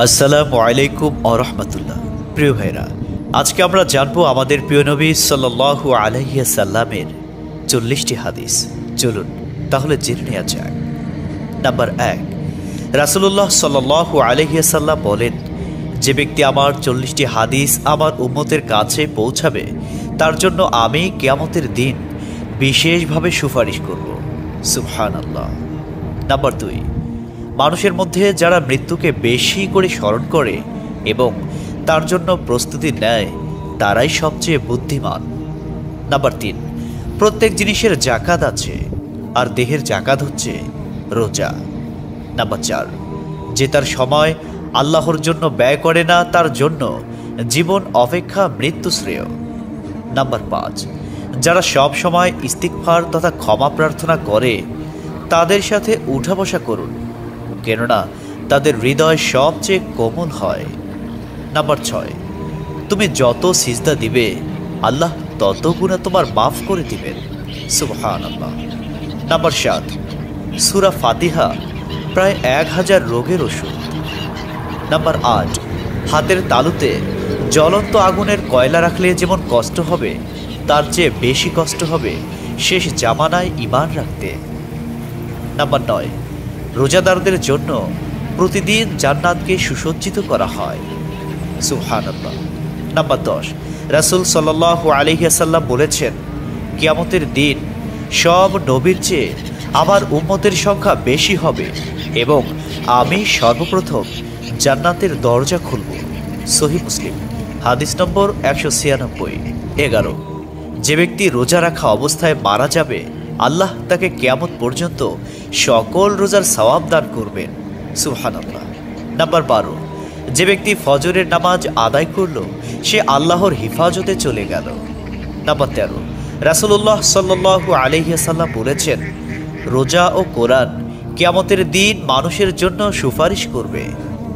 আসসালামু আলাইকুম ওয়া রাহমাতুল্লাহ। প্রিয় ভাইরা, আজকে আমরা জানবো আমাদের প্রিয় নবী সাল্লাল্লাহু আলাইহি ওয়াসাল্লামের 40টি হাদিস। চলুন তাহলে জেনে নেওয়া যাক। নাম্বার 1, রাসূলুল্লাহ সাল্লাল্লাহু আলাইহি ওয়াসাল্লাম বলেন, যে ব্যক্তি আমার 40টি হাদিস আমার উম্মতের কাছে পৌঁছাবে তার জন্য আমি কিয়ামতের দিন বিশেষভাবে সুপারিশ করব। সুবহানাল্লাহ। নাম্বার 2, মানুষের মধ্যে যারা মৃত্যুকে বেশি করে স্মরণ করে এবং তার জন্য প্রস্তুতি নেয় তারাই সবচেয়ে বুদ্ধিমান। নাম্বার 3, প্রত্যেক জিনিসের জাকাত আছে, আর দেহের জাকাত হচ্ছে রোজা। নাম্বার 4, যে তার সময় আল্লাহর জন্য ব্যয় করে না তার জন্য জীবন অপেক্ষা মৃত্যু শ্রেয়। নাম্বার 5, যারা সব সময় ইস্তিগফার তথা ক্ষমা প্রার্থনা করে তাদের সাথে উঠা বসা করুন, কেননা তাদের হৃদয় সবচেয়ে কোমল হয়। নাম্বার 6, তুমি যত সিজদা দিবে আল্লাহ তত গুণা তোমার মাফ করে দিবেন। সুবহানাল্লাহ। নাম্বার 7, সূরা ফাতিহা প্রায় 1000 রোগের ওষুধ। নাম্বার 8, হাতের তালুতে জ্বলন্ত আগুনের কয়লা রাখলে যেমন কষ্ট হবে তার চেয়ে বেশি কষ্ট হবে শেষ জামানায় ঈমান রাখতে। নাম্বার 9, রোজাদারদের জন্য প্রতিদিন জান্নাতকে সুসজ্জিত করা হয়। সুবহানাল্লাহ। নাম্বার 10, রাসূল সাল্লাল্লাহু আলাইহি ওয়াসাল্লাম বলেছেন, কিয়ামতের দিন সব নবীর চেয়ে আমার উম্মতের সংখ্যা বেশি হবে এবং আমি সর্বপ্রথম জান্নাতের দরজা খুলব। সহিহ মুসলিম, হাদিস নম্বর 196। 11, যে ব্যক্তি রোজা রাখা অবস্থায় মারা যাবে আল্লাহ তাকে কিয়ামত পর্যন্ত সকল রোজার সওয়াব দান করবেন। সুবহানাল্লাহ। নাম্বার 12, যে ব্যক্তি ফজরের নামাজ আদায় করল সে আল্লাহর হিফাজতে চলে গেল। নাম্বার 13, রাসূলুল্লাহ সাল্লাল্লাহু আলাইহি ওয়াসাল্লাম বলেছেন, রোজা ও কোরআন কিয়ামতের দিন মানুষের জন্য সুপারিশ করবে।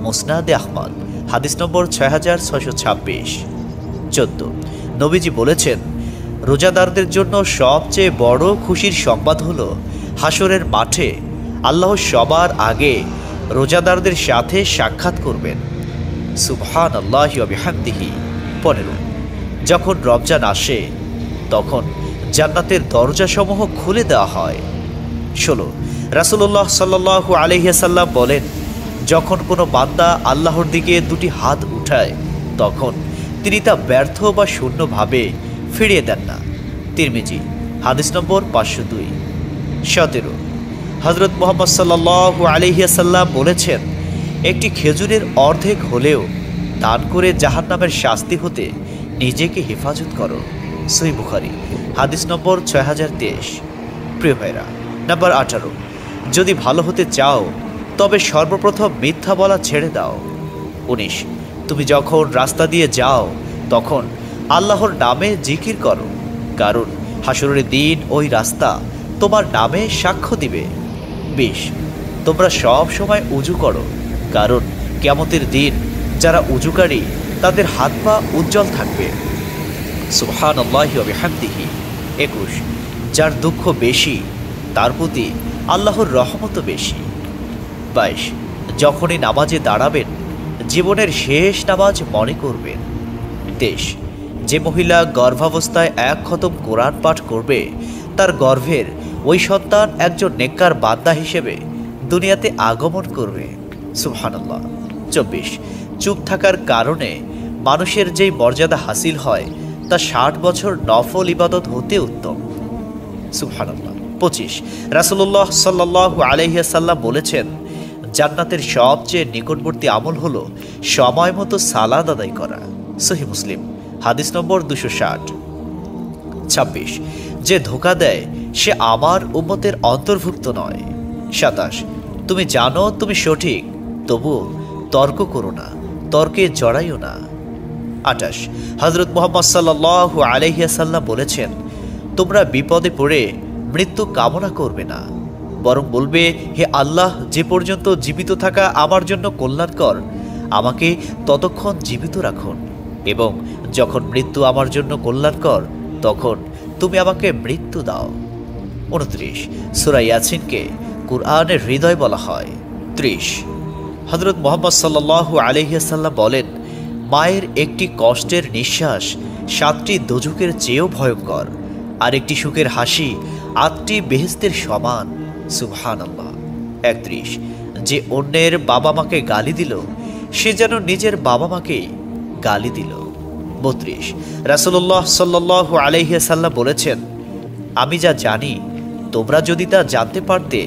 মুসনাদে আহমদ, হাদিস নম্বর 6626। 14, নবীজি বলেছেন, রোজাদারদের জন্য সবচেয়ে বড় খুশির সংবাদ হলো হাসরের মাঠে আল্লাহ সবার আগে রোজাদারদের সাথে সাক্ষাৎ করবেন। সুবহানাল্লাহি ওয়া বিহামদিহি। 15, যখন রমজান আসে তখন জান্নাতের দরজাসমূহ খুলে দেওয়া হয়। 16, রাসূলুল্লাহ সাল্লাল্লাহু আলাইহি ওয়াসাল্লাম বলেন, যখন কোনো বান্দা আল্লাহর দিকে দুটি হাত উঠায় তখন তিনি তা ব্যর্থ বা শূন্যভাবে ফিরিয়ে দেন না। তিরমিজি, হাদিস নম্বর 502। 17, হযরত মুহাম্মদ সাল্লাল্লাহু আলাইহি ওয়াসাল্লাম বলেছেন, একটি খেজুরের অর্ধেক হলেও দান করে জাহান্নামের শাস্তি হতে নিজেকে হেফাজত করো। সহিহ বুখারী, হাদিস নম্বর 6023। প্রিয় ভাইরা, নাম্বার 18, যদি ভালো হতে চাও তবে সর্বপ্রথম মিথ্যা বলা ছেড়ে দাও। 19, তুমি যখন রাস্তা দিয়ে যাও তখন আল্লাহর নামে জিকির করো, কারণ হাসরের দিন ওই রাস্তা তোমার নামে সাক্ষ্য দিবে। 20, তোমরা সব সময় উজু করো, কারণ কিয়ামতের দিন যারা উজুকারী তাদের হাত পা উজ্জ্বল থাকবে। সুবহানাল্লাহি ওয়া বিহামদিহি। 21, যার দুঃখ বেশি তার প্রতি আল্লাহর রহমতও বেশি। 22, যখনই নামাজে দাঁড়াবেন জীবনের শেষ নামাজ মনে করবেন। 23, যে মহিলা গর্ভাবস্থায় 1 খতম কোরআন পাঠ করবে তার গর্ভের ওই সন্তান একজন নেককার বান্দা হিসেবে দুনিয়াতে আগমন করবে। সুবহানাল্লাহ। 24, চুপ থাকার কারণে মানুষের যেই মর্যাদা হাসিল হয় তা 60 বছর নফল ইবাদত হতে উত্তম। সুবহানাল্লাহ। 25, রাসূলুল্লাহ সাল্লাল্লাহু আলাইহি ওয়াসাল্লাম বলেছেন, জান্নাতের সবচেয়ে নিকটবর্তী আমল হলো সময় মতো সালাত আদায় করা। সহিহ মুসলিম, হাদিস নম্বর 260। 26, যে ধোঁকা দেয় সে আমার উম্মতের অন্তর্ভুক্ত নয়। 27, তুমি জানো তুমি সঠিক তবুও তর্ক করো না, তর্কে জড়াইও না। 28, হযরত মুহাম্মদ সাল্লাল্লাহু আলাইহি ওয়াসাল্লাম বলেছেন, তোমরা বিপদে পড়ে মৃত্যু কামনা করবে না, বরং বলবে, হে আল্লাহ, যে পর্যন্ত জীবিত থাকা আমার জন্য কল্যাণকর আমাকে ততক্ষণ জীবিত রাখুন, এবং যখন মৃত্যু আমার জন্য কল্যাণকর তখন তুমি আমাকে মৃত্যু দাও। 29, সূরা ইয়াসিনকে কুরআনের হৃদয় বলা হয়। 30, হযরত মুহাম্মদ সাল্লাল্লাহু আলাইহি ওয়াসাল্লাম বলেন, মায়ের একটি কষ্টের নিঃশ্বাস 7টি দোজখের চেয়েও ভয়ঙ্কর, আর একটি সুখের হাসি 8টি বেহেশতের সমান। সুবহানাল্লাহ। 31, যে অন্যের বাবা মাকে গালি দিল, সে যেন নিজের বাবা মাকেই গালি দিল। 32, রাসূলুল্লাহ সাল্লাল্লাহু আলাইহি ওয়াসাল্লাম বলেছেন, আমি যা জানি তোমরা যদি তা জানতে পারতে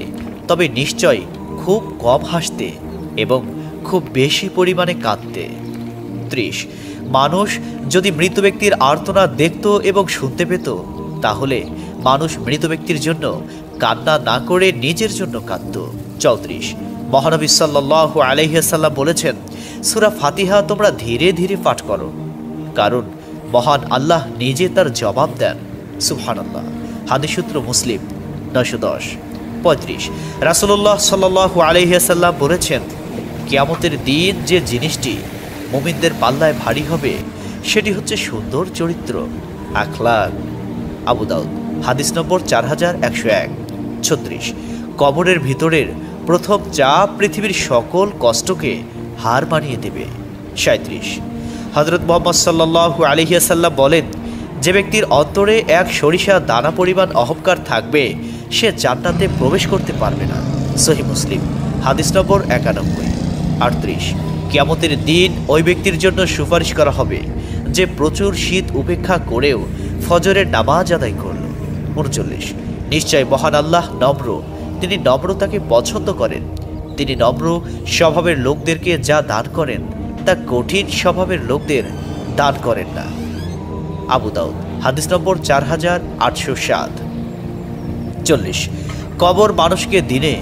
তবে নিশ্চয় খুব কম হাসতে এবং খুব বেশি পরিমাণে কাঁদতে। 30, মানুষ যদি মৃত ব্যক্তির আর্তনাদ দেখত এবং শুনতে পেত, তাহলে মানুষ মৃত ব্যক্তির জন্য কান্না না করে নিজের জন্য কাঁদত। 34, মহানবী সাল্লাল্লাহু আলাইহি ওয়াসাল্লাম বলেছেন, সূরা ফাতিহা তোমরা ধীরে ধীরে পাঠ করো, কারণ মহান আল্লাহ নিজে তার জবাব দেন। সুবহানাল্লাহ। হাদিস সূত্র মুসলিম 910। 35, রাসূলুল্লাহ সাল্লাল্লাহু আলাইহি ওয়াসাল্লাম বলেছেন, কিয়ামতের দিন যে জিনিসটি মুমিনদের পাল্লায় ভারী হবে সেটি হচ্ছে সুন্দর চরিত্র, আখলাক। আবু দাউদ, হাদিস নম্বর 4101। 36, কবরের ভিতরের প্রথম চাপ পৃথিবীর সকল কষ্টকে হার মানিয়ে দেবে। 37, হযরত মুহাম্মদ সাল্লাল্লাহু আলাইহি ওয়াসাল্লাম বলেন, যে ব্যক্তির অন্তরে এক সরিষা দানা পরিমাণ অহংকার থাকবে সে জান্নাতে প্রবেশ করতে পারবে না। সহিহ মুসলিম, হাদিস নম্বর 91। 38, কিয়ামতের দিন ওই ব্যক্তির জন্য সুপারিশ করা হবে যে প্রচুর শীত উপেক্ষা করেও ফজরের নামাজ আদায় করল। 39, নিশ্চয় মহান আল্লাহ নম্র, তিনি নম্রতাকে পছন্দ করেন। তিনি নম্র স্বভাবের লোকদেরকে যা দান করেন তা কঠিন স্বভাবের লোকদের দান করেন না। আবু দাউদ, হাদিস নম্বর 4807। 40, কবর মানুষকে দিনে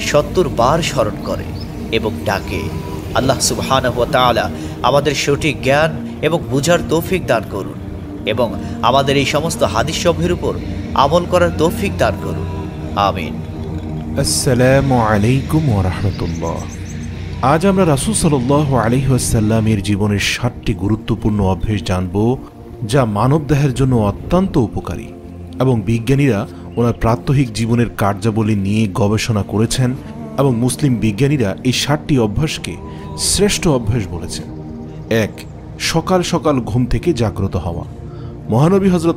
70 বার স্মরণ করে এবং ডাকে। আল্লাহ সুবহানাহু ওয়া তাআলা আমাদের সঠিক জ্ঞান এবং বুঝার তৌফিক দান করুন এবং আমাদের এই সমস্ত হাদিস সমূহের উপর আমল করার তৌফিক দান করুন। আমিন। আসসালামু আলাইকুম ওয়া রাহমাতুল্লাহ। আজ আমরা রাসূল সাল্লাল্লাহু আলাইহি ওয়াসাল্লামের জীবনের 7টি গুরুত্বপূর্ণ অভ্যাস জানব, যা মানবদেহের জন্য অত্যন্ত উপকারী, এবং বিজ্ঞানীরা ওনার প্রাত্যহিক জীবনের কার্যাবলী নিয়ে গবেষণা করেছেন এবং মুসলিম বিজ্ঞানীরা এই 7টি অভ্যাসকে শ্রেষ্ঠ অভ্যাস বলেছেন। 1, সকাল সকাল ঘুম থেকে জাগ্রত হওয়া। মহানবী হযরত